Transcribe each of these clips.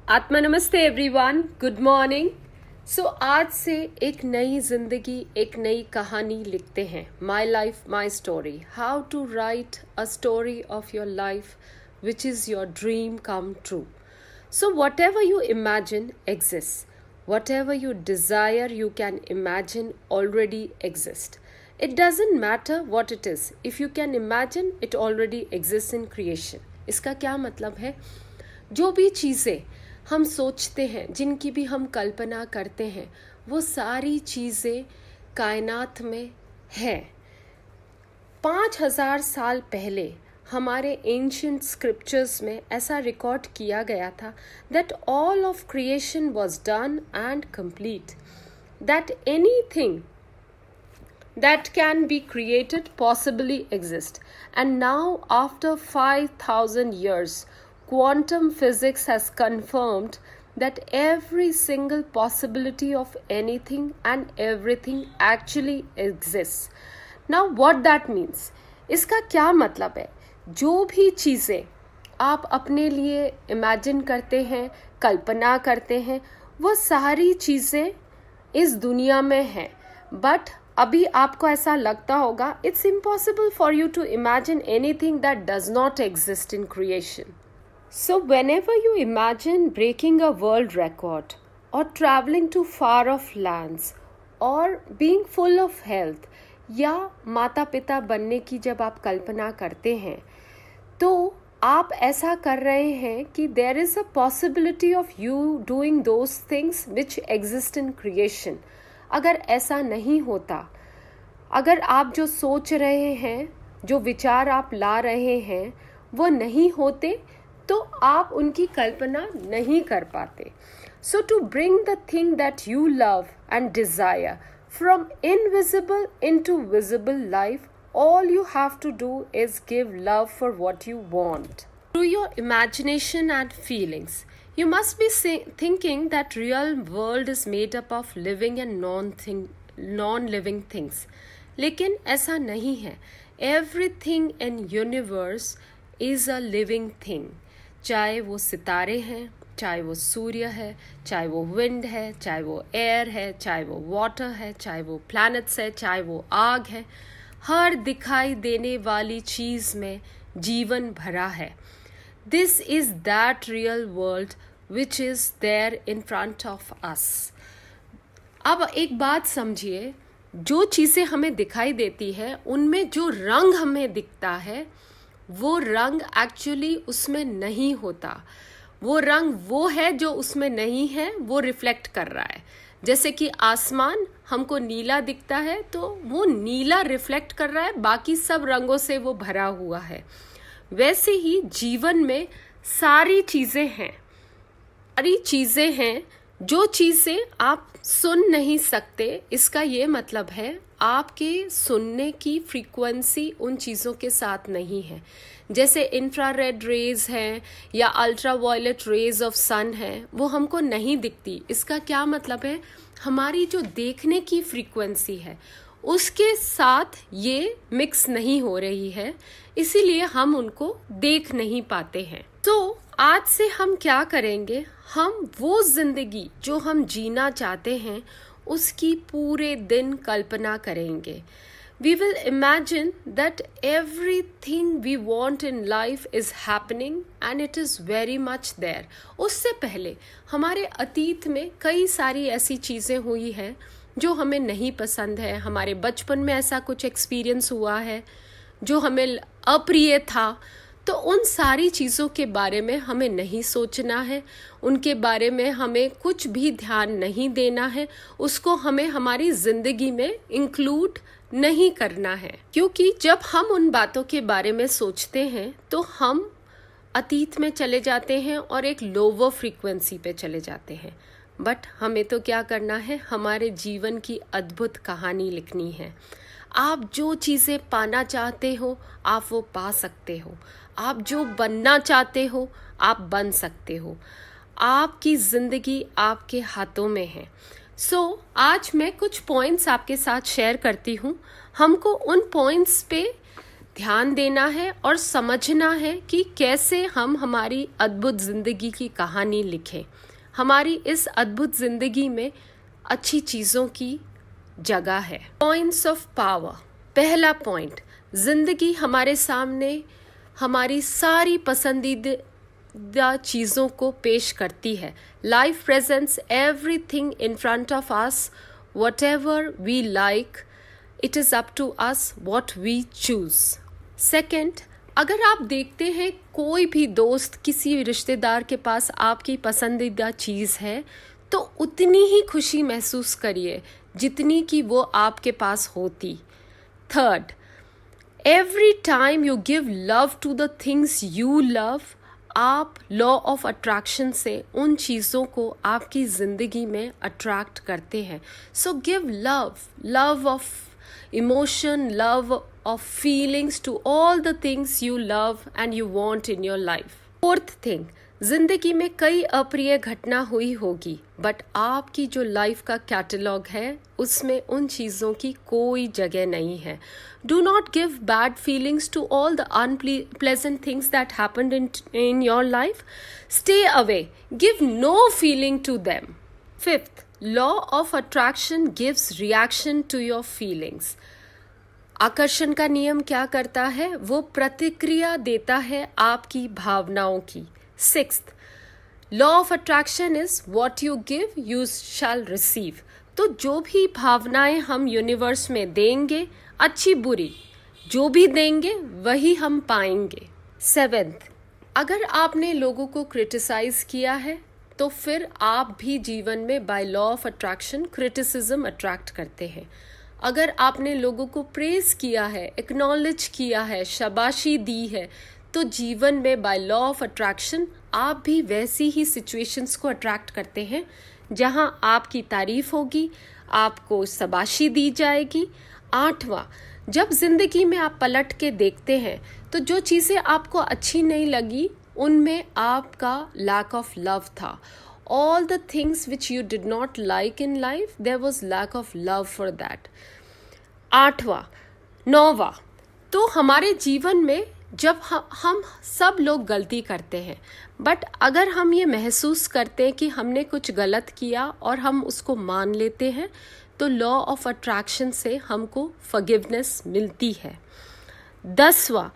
आत्मा नमस्ते everyone, good morning. सो आज से एक नई जिंदगी, एक नई कहानी लिखते हैं। My life my story, how to write a story of your life which is your dream come true. So whatever you imagine exist, whatever you desire you can imagine already exist. It doesn't matter what it is. If you can imagine, it already exists in creation. इसका क्या मतलब है? जो भी चीज़ें हम सोचते हैं, जिनकी भी हम कल्पना करते हैं, वो सारी चीज़ें कायनात में है। 5000 साल पहले हमारे एंशियंट स्क्रिप्चर्स में ऐसा रिकॉर्ड किया गया था that all of creation was done and complete, that anything that can be created possibly exist. And now after 5000 years, quantum physics has confirmed that every single possibility of anything and everything actually exists. Now what that means, इसका क्या मतलब है? जो भी चीज़ें आप अपने लिए इमेजिन करते हैं, कल्पना करते हैं, वो सारी चीज़ें इस दुनिया में हैं. बट अभी आपको ऐसा लगता होगा it's impossible for you to imagine anything that does not exist in creation. So whenever you imagine breaking a world record और travelling to far off lands और बीइंग फुल ऑफ हेल्थ या माता पिता बनने की जब आप कल्पना करते हैं, तो आप ऐसा कर रहे हैं कि there is a possibility of you doing those things which exist in creation. अगर ऐसा नहीं होता, अगर आप जो सोच रहे हैं, जो विचार आप ला रहे हैं, वो नहीं होते, तो आप उनकी कल्पना नहीं कर पाते. So to bring the thing that you love and desire from invisible into visible life, all you have to do is give love for what you want. Through your imagination and feelings, you must be thinking that real world is made up of living and non-living things. लेकिन ऐसा नहीं है. Everything in universe is a living thing. चाहे वो सितारे हैं, चाहे वो सूर्य है, चाहे वो विंड है, चाहे वो एयर है, चाहे वो वाटर है, चाहे वो प्लैनेट्स है, चाहे वो आग है, हर दिखाई देने वाली चीज़ में जीवन भरा है. This is that real world which is there in front of us. अब एक बात समझिए, जो चीज़ें हमें दिखाई देती है उनमें जो रंग हमें दिखता है, वो रंग एक्चुअली उसमें नहीं होता. वो रंग वो है जो उसमें नहीं है, वो रिफ्लेक्ट कर रहा है. जैसे कि आसमान हमको नीला दिखता है, तो वो नीला रिफ्लेक्ट कर रहा है, बाकी सब रंगों से वो भरा हुआ है. वैसे ही जीवन में सारी चीज़ें हैं. जो चीज़ें आप सुन नहीं सकते, इसका ये मतलब है आपके सुनने की फ्रीक्वेंसी उन चीज़ों के साथ नहीं है. जैसे इंफ्रारेड रेज हैं या अल्ट्रा वायलेट रेज ऑफ सन है, वो हमको नहीं दिखती. इसका क्या मतलब है, हमारी जो देखने की फ्रीक्वेंसी है उसके साथ ये मिक्स नहीं हो रही है, इसीलिए हम उनको देख नहीं पाते हैं. तो आज से हम क्या करेंगे, हम वो जिंदगी जो हम जीना चाहते हैं उसकी पूरे दिन कल्पना करेंगे. We will imagine that everything we want in life is happening and it is very much there. उससे पहले हमारे अतीत में कई सारी ऐसी चीज़ें हुई हैं जो हमें नहीं पसंद है. हमारे बचपन में ऐसा कुछ एक्सपीरियंस हुआ है जो हमें अप्रिय था. तो उन सारी चीज़ों के बारे में हमें नहीं सोचना है, उनके बारे में हमें कुछ भी ध्यान नहीं देना है, उसको हमें हमारी ज़िंदगी में इंक्लूड नहीं करना है. क्योंकि जब हम उन बातों के बारे में सोचते हैं तो हम अतीत में चले जाते हैं और एक लोअर फ्रीक्वेंसी पे चले जाते हैं. बट हमें तो क्या करना है, हमारे जीवन की अद्भुत कहानी लिखनी है. आप जो चीज़ें पाना चाहते हो आप वो पा सकते हो. आप जो बनना चाहते हो आप बन सकते हो. आपकी ज़िंदगी आपके हाथों में है. आज मैं कुछ पॉइंट्स आपके साथ शेयर करती हूँ. हमको उन पॉइंट्स पे ध्यान देना है और समझना है कि कैसे हम हमारी अद्भुत ज़िंदगी की कहानी लिखें। हमारी इस अद्भुत ज़िंदगी में अच्छी चीज़ों की जगह है। Points of power. पहला पॉइंट, ज़िंदगी हमारे सामने हमारी सारी पसंदीदा चीज़ों को पेश करती है। Life presents everything in front of us, whatever we like, it is up to us what we choose. Second, अगर आप देखते हैं कोई भी दोस्त किसी रिश्तेदार के पास आपकी पसंदीदा चीज़ है तो उतनी ही खुशी महसूस करिए जितनी कि वो आपके पास होती। Third, every time you give love to the things you love, आप लॉ ऑफ अट्रैक्शन से उन चीज़ों को आपकी ज़िंदगी में अट्रैक्ट करते हैं। So give love, love of emotion, love of feelings to all the things you love and you want in your life. Fourth thing, जिंदगी में कई अप्रिय घटना हुई होगी बट आपकी जो लाइफ का कैटलॉग है उसमें उन चीज़ों की कोई जगह नहीं है। Do not give bad feelings to all the unpleasant things that happened in your life. Stay away. Give no feeling to them. Fifth, law of attraction gives reaction to your feelings. आकर्षण का नियम क्या करता है? वो प्रतिक्रिया देता है आपकी भावनाओं की। Sixth, law of attraction is what you give you shall receive. तो जो भी भावनाएं हम यूनिवर्स में देंगे, अच्छी बुरी जो भी देंगे वही हम पाएंगे। सेवेंथ, अगर आपने लोगों को क्रिटिसाइज किया है तो फिर आप भी जीवन में bye law of attraction criticism attract करते हैं। अगर आपने लोगों को प्रेज किया है, एक्नॉलेज किया है, शाबाशी दी है, तो जीवन में बाय लॉ ऑफ अट्रैक्शन आप भी वैसी ही सिचुएशंस को अट्रैक्ट करते हैं जहां आपकी तारीफ होगी, आपको शाबाशी दी जाएगी। आठवां, जब जिंदगी में आप पलट के देखते हैं तो जो चीज़ें आपको अच्छी नहीं लगी उनमें आपका लैक ऑफ लव था। All the things which you did not like in life, there was lack of love for that. नौवां, तो हमारे जीवन में जब हम सब लोग गलती करते हैं बट अगर हम ये महसूस करते हैं कि हमने कुछ गलत किया और हम उसको मान लेते हैं तो लॉ ऑफ अट्रैक्शन से हमको फॉरगिवनेस मिलती है। 10वां,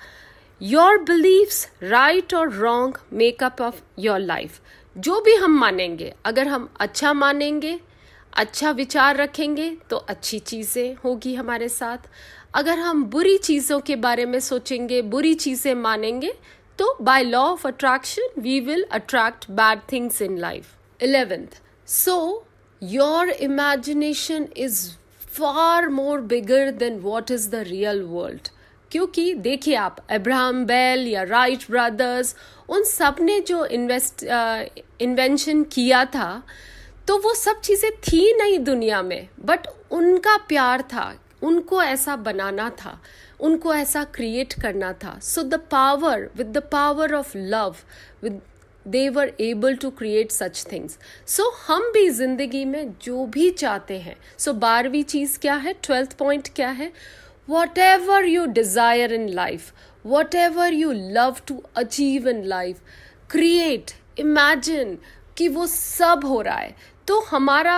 योर बिलीव्स राइट और wrong makeup of your life. जो भी हम मानेंगे, अगर हम अच्छा मानेंगे, अच्छा विचार रखेंगे तो अच्छी चीज़ें होगी हमारे साथ। अगर हम बुरी चीज़ों के बारे में सोचेंगे, बुरी चीज़ें मानेंगे तो by law of attraction we will attract bad things in life. 11th, so your imagination is far more bigger than what is the real world. क्योंकि देखिए आप अब्राहम बेल या राइट ब्रदर्स, उन सब ने जो इन्वेंशन किया था तो वो सब चीज़ें थी नहीं दुनिया में, बट उनका प्यार था, उनको ऐसा बनाना था, उनको ऐसा क्रिएट करना था। So the power, with the power of love, with they were able to create such things. So हम भी जिंदगी में जो भी चाहते हैं, so 12वीं चीज़ क्या है, 12th point क्या है, whatever you desire in life, whatever you love to achieve in life, create, imagine कि वो सब हो रहा है। तो हमारा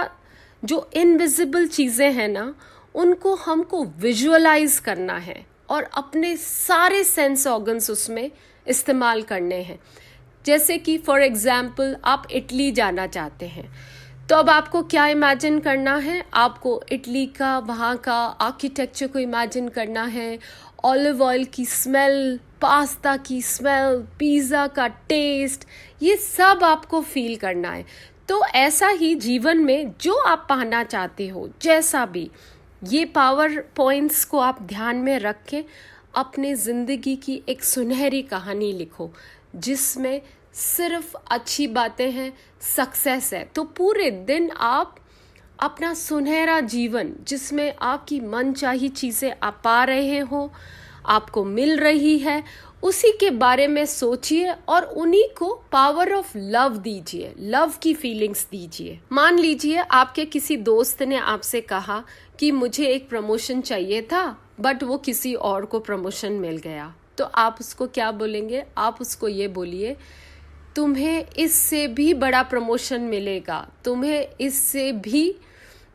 जो इनविजिबल चीज़ें हैं ना, उनको हमको विजुअलाइज करना है और अपने सारे सेंस ऑर्गन्स उसमें इस्तेमाल करने हैं। जैसे कि फॉर एग्जाम्पल आप इटली जाना चाहते हैं तो अब आपको क्या इमेजिन करना है, आपको इटली का, वहाँ का आर्किटेक्चर को इमेजिन करना है, ऑलिव ऑयल की स्मेल, पास्ता की स्मेल, पिज़्ज़ा का टेस्ट, ये सब आपको फील करना है। तो ऐसा ही जीवन में जो आप पाना चाहते हो, जैसा भी, ये पावर पॉइंट्स को आप ध्यान में रख के अपने ज़िंदगी की एक सुनहरी कहानी लिखो जिसमें सिर्फ अच्छी बातें हैं, सक्सेस है। तो पूरे दिन आप अपना सुनहरा जीवन जिसमें आपकी मनचाही चीज़ें आप पा रहे हो, आपको मिल रही है, उसी के बारे में सोचिए और उन्हीं को पावर ऑफ लव दीजिए, लव की फीलिंग्स दीजिए। मान लीजिए आपके किसी दोस्त ने आपसे कहा कि मुझे एक प्रमोशन चाहिए था बट वो किसी और को प्रमोशन मिल गया, तो आप उसको क्या बोलेंगे? आप उसको ये बोलिए, तुम्हें इससे भी बड़ा प्रमोशन मिलेगा, तुम्हें इससे भी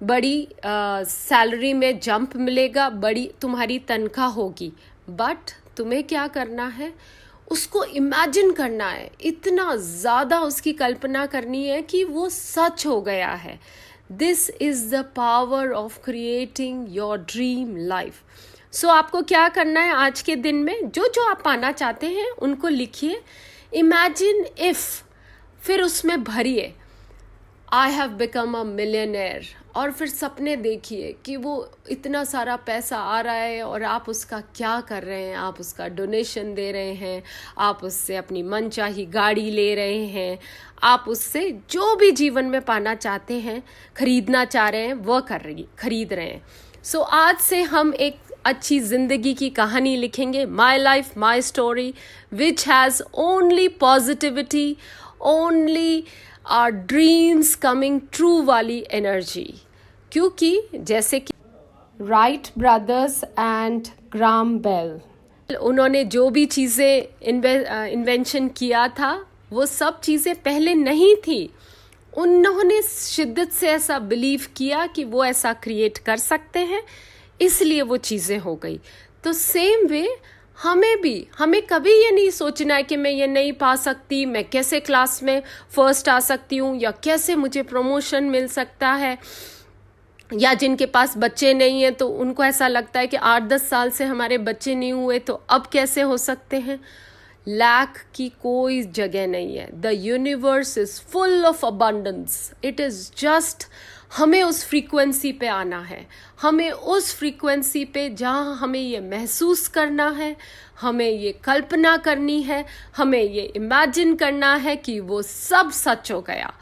बड़ी सैलरी में जंप मिलेगा, बड़ी तुम्हारी तनख्वाह होगी। बट तुम्हें क्या करना है? उसको इमेजिन करना है, इतना ज़्यादा उसकी कल्पना करनी है कि वो सच हो गया है। This is the power of creating your dream life. So आपको क्या करना है? आज के दिन में जो जो आप पाना चाहते हैं उनको लिखिए, इमेजिन इफ़, फिर उसमें भरिए I have become a millionaire, और फिर सपने देखिए कि वो इतना सारा पैसा आ रहा है और आप उसका क्या कर रहे हैं? आप उसका डोनेशन दे रहे हैं, आप उससे अपनी मनचाही गाड़ी ले रहे हैं, आप उससे जो भी जीवन में पाना चाहते हैं, खरीदना चाह रहे हैं, वह खरीद रहे हैं। सो आज से हम एक अच्छी ज़िंदगी की कहानी लिखेंगे, my life my story, which has only positivity, only our dreams coming true वाली एनर्जी। क्योंकि जैसे कि Wright brothers and Graham Bell, उन्होंने जो भी चीज़ें इन्वेंशन किया था वो सब चीज़ें पहले नहीं थी, उन्होंने शिद्दत से ऐसा बिलीव किया कि वो ऐसा क्रिएट कर सकते हैं, इसलिए वो चीज़ें हो गई। तो सेम वे हमें कभी ये नहीं सोचना है कि मैं ये नहीं पा सकती, मैं कैसे क्लास में फर्स्ट आ सकती हूँ, या कैसे मुझे प्रमोशन मिल सकता है। या जिनके पास बच्चे नहीं हैं तो उनको ऐसा लगता है कि 8-10 साल से हमारे बच्चे नहीं हुए तो अब कैसे हो सकते हैं। लैक की कोई जगह नहीं है। The universe is full of abundance. It is just हमें उस फ्रीक्वेंसी पे आना है, हमें उस फ्रीक्वेंसी पे जहाँ हमें ये महसूस करना है, हमें ये कल्पना करनी है, हमें ये इमेजिन करना है कि वो सब सच हो गया।